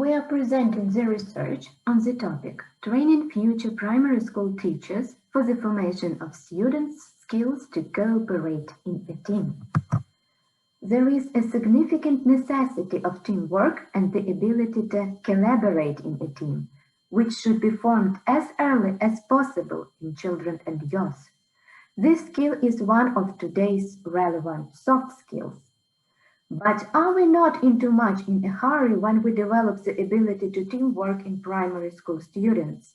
We are presenting the research on the topic Training Future Primary School Teachers for the Formation of Students' Skills to Cooperate in a Team. There is a significant necessity of teamwork and the ability to collaborate in a team, which should be formed as early as possible in children and youth. This skill is one of today's relevant soft skills. But are we not in too much in a hurry when we develop the ability to teamwork in primary school students?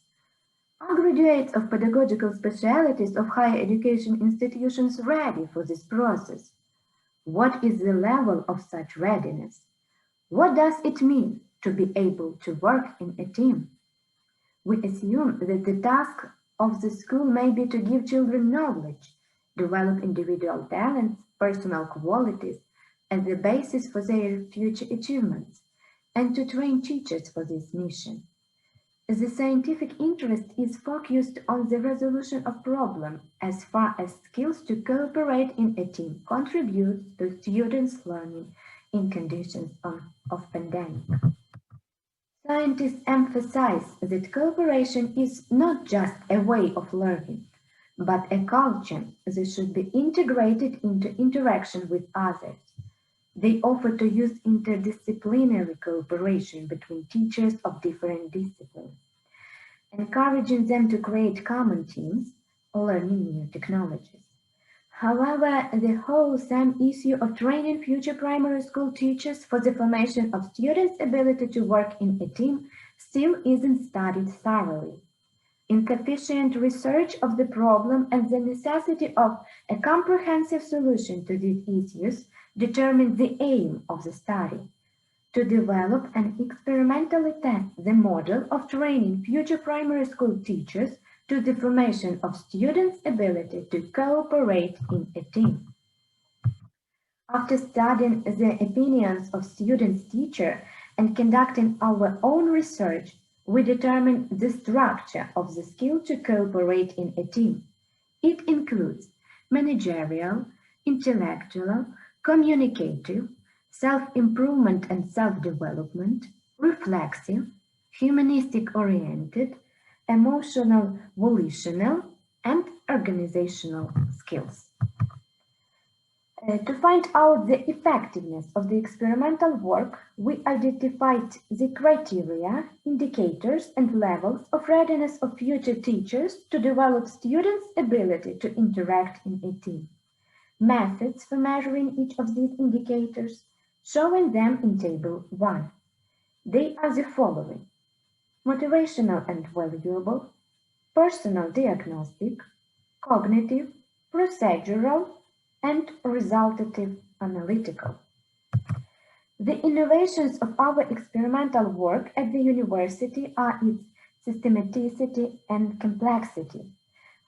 Are graduates of pedagogical specialties of higher education institutions ready for this process? What is the level of such readiness? What does it mean to be able to work in a team? We assume that the task of the school may be to give children knowledge, develop individual talents, personal qualities, as the basis for their future achievements, and to train teachers for this mission. The scientific interest is focused on the resolution of problems as far as skills to cooperate in a team contribute to students' learning in conditions of pandemic. Scientists emphasize that cooperation is not just a way of learning, but a culture that should be integrated into interaction with others. They offer to use interdisciplinary cooperation between teachers of different disciplines, encouraging them to create common teams or learning new technologies. However, the whole same issue of training future primary school teachers for the formation of students' ability to work in a team still isn't studied thoroughly. Insufficient research of the problem and the necessity of a comprehensive solution to these issues determine the aim of the study: to develop and experimentally test the model of training future primary school teachers to the formation of students' ability to cooperate in a team. After studying the opinions of students' teachers and conducting our own research, we determine the structure of the skill to cooperate in a team. It includes managerial, intellectual, communicative, self-improvement and self-development, reflexive, humanistic-oriented, emotional, volitional, and organizational skills. To find out the effectiveness of the experimental work, we identified the criteria, indicators, and levels of readiness of future teachers to develop students' ability to interact in a team. Methods for measuring each of these indicators, showing them in Table 1. They are the following: motivational and valuable, personal diagnostic, cognitive, procedural, and resultative analytical. The innovations of our experimental work at the university are its systematicity and complexity.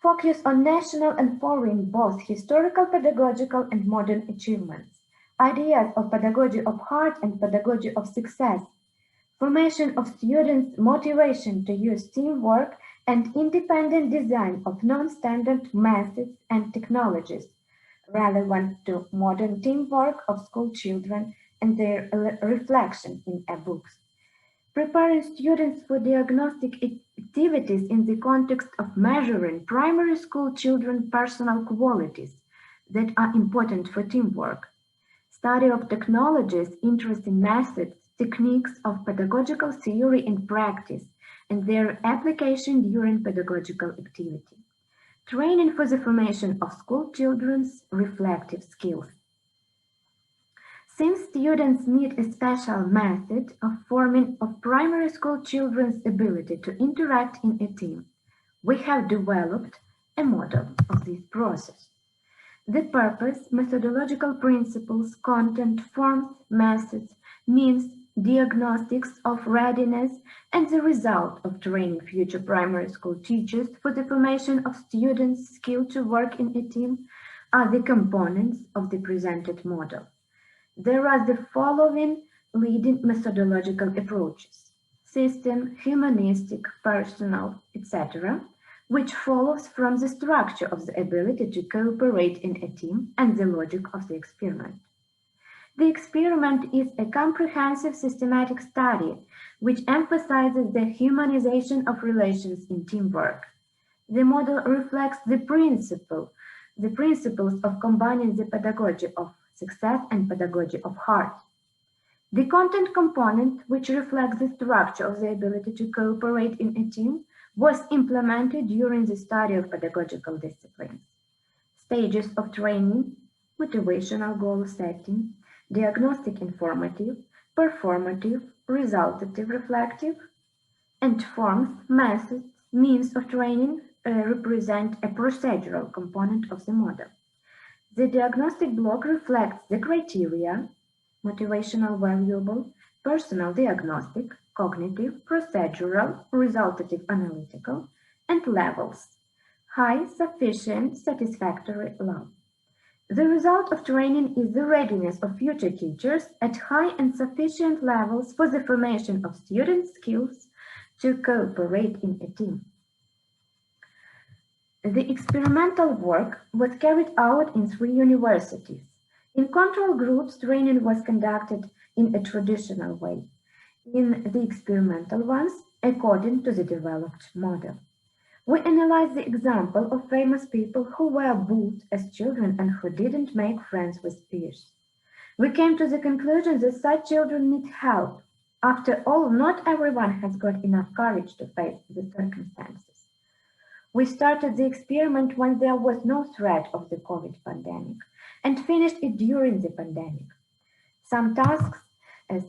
Focus on national and foreign, both historical, pedagogical, and modern achievements, ideas of pedagogy of heart and pedagogy of success, formation of students' motivation to use teamwork and independent design of non-standard methods and technologies relevant to modern teamwork of school children and their reflection in books. Preparing students for diagnostic activities in the context of measuring primary school children's personal qualities that are important for teamwork. Study of technologies, interest in methods, techniques of pedagogical theory and practice, and their application during pedagogical activity. Training for the formation of school children's reflective skills. Since students need a special method of forming of primary school children's ability to interact in a team, we have developed a model of this process. The purpose, methodological principles, content, forms, methods, means, diagnostics of readiness, and the result of training future primary school teachers for the formation of students' skill to work in a team are the components of the presented model. There are the following leading methodological approaches: system, humanistic, personal, etc., which follows from the structure of the ability to cooperate in a team and the logic of the experiment. The experiment is a comprehensive systematic study which emphasizes the humanization of relations in teamwork. The model reflects the principles of combining the pedagogy of success and pedagogy of heart. The content component, which reflects the structure of the ability to cooperate in a team, was implemented during the study of pedagogical disciplines. Stages of training: motivational goal setting, diagnostic informative, performative, resultative reflective, and forms, methods, means of training represent a procedural component of the model. The diagnostic block reflects the criteria: motivational variable, personal diagnostic, cognitive, procedural, resultative analytical, and levels: high, sufficient, satisfactory, low. The result of training is the readiness of future teachers at high and sufficient levels for the formation of student skills to cooperate in a team. The experimental work was carried out in 3 universities. In control groups, training was conducted in a traditional way. In the experimental ones, according to the developed model. We analyzed the example of famous people who were bullied as children and who didn't make friends with peers. We came to the conclusion that such children need help. After all, not everyone has got enough courage to face the circumstances. We started the experiment when there was no threat of the COVID pandemic and finished it during the pandemic. Some tasks,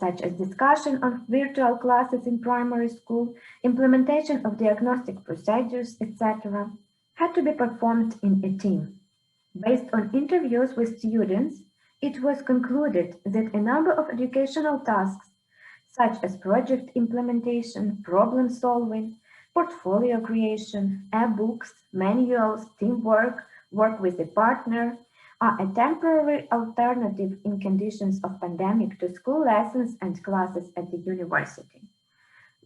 such as discussion of virtual classes in primary school, implementation of diagnostic procedures, etc., had to be performed in a team. Based on interviews with students, it was concluded that a number of educational tasks, such as project implementation, problem solving, portfolio creation, e-books, manuals, teamwork, work with a partner, are a temporary alternative in conditions of pandemic to school lessons and classes at the university.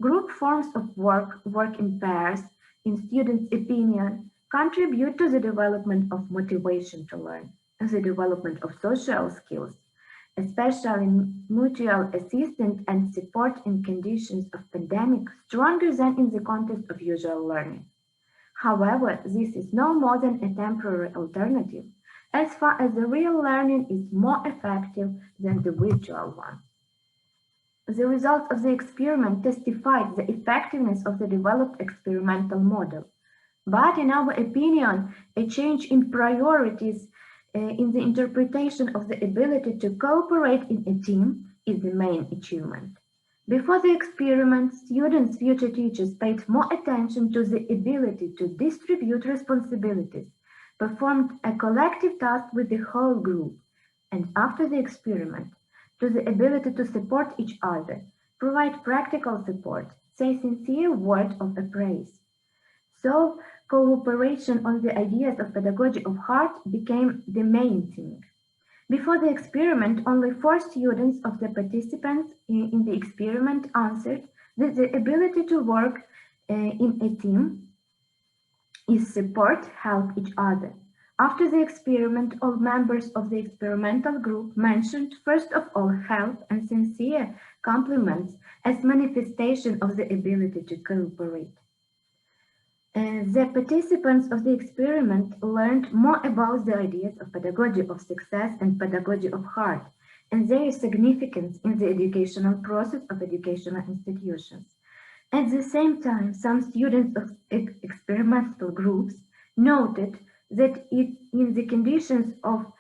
Group forms of work in pairs, in students' opinion, contribute to the development of motivation to learn, the development of social skills, especially mutual assistance and support in conditions of pandemic, stronger than in the context of usual learning. However, this is no more than a temporary alternative, as far as the real learning is more effective than the virtual one. The results of the experiment testified the effectiveness of the developed experimental model. But in our opinion, a change in priorities in the interpretation of the ability to cooperate in a team is the main achievement. Before the experiment, students, future teachers paid more attention to the ability to distribute responsibilities, performed a collective task with the whole group, and after the experiment, to the ability to support each other, provide practical support, say sincere words of praise. So, cooperation on the ideas of pedagogy of heart became the main thing. Before the experiment, only 4 students of the participants in the experiment answered that the ability to work in a team is support, help each other. After the experiment, all members of the experimental group mentioned first of all help and sincere compliments as manifestation of the ability to cooperate. The participants of the experiment learned more about the ideas of pedagogy of success and pedagogy of heart and their significance in the educational process of educational institutions. At the same time, some students of experimental groups noted that in the conditions of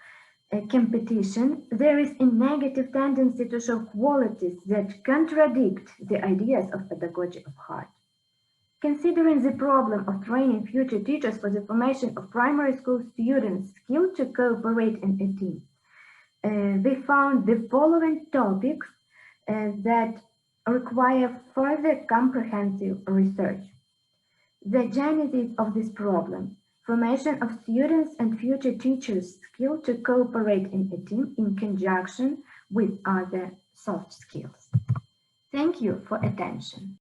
competition, there is a negative tendency to show qualities that contradict the ideas of pedagogy of heart. Considering the problem of training future teachers for the formation of primary school students skilled to cooperate in a team, they found the following topics that require further comprehensive research. The genesis of this problem, formation of students and future teachers skilled to cooperate in a team in conjunction with other soft skills. Thank you for attention.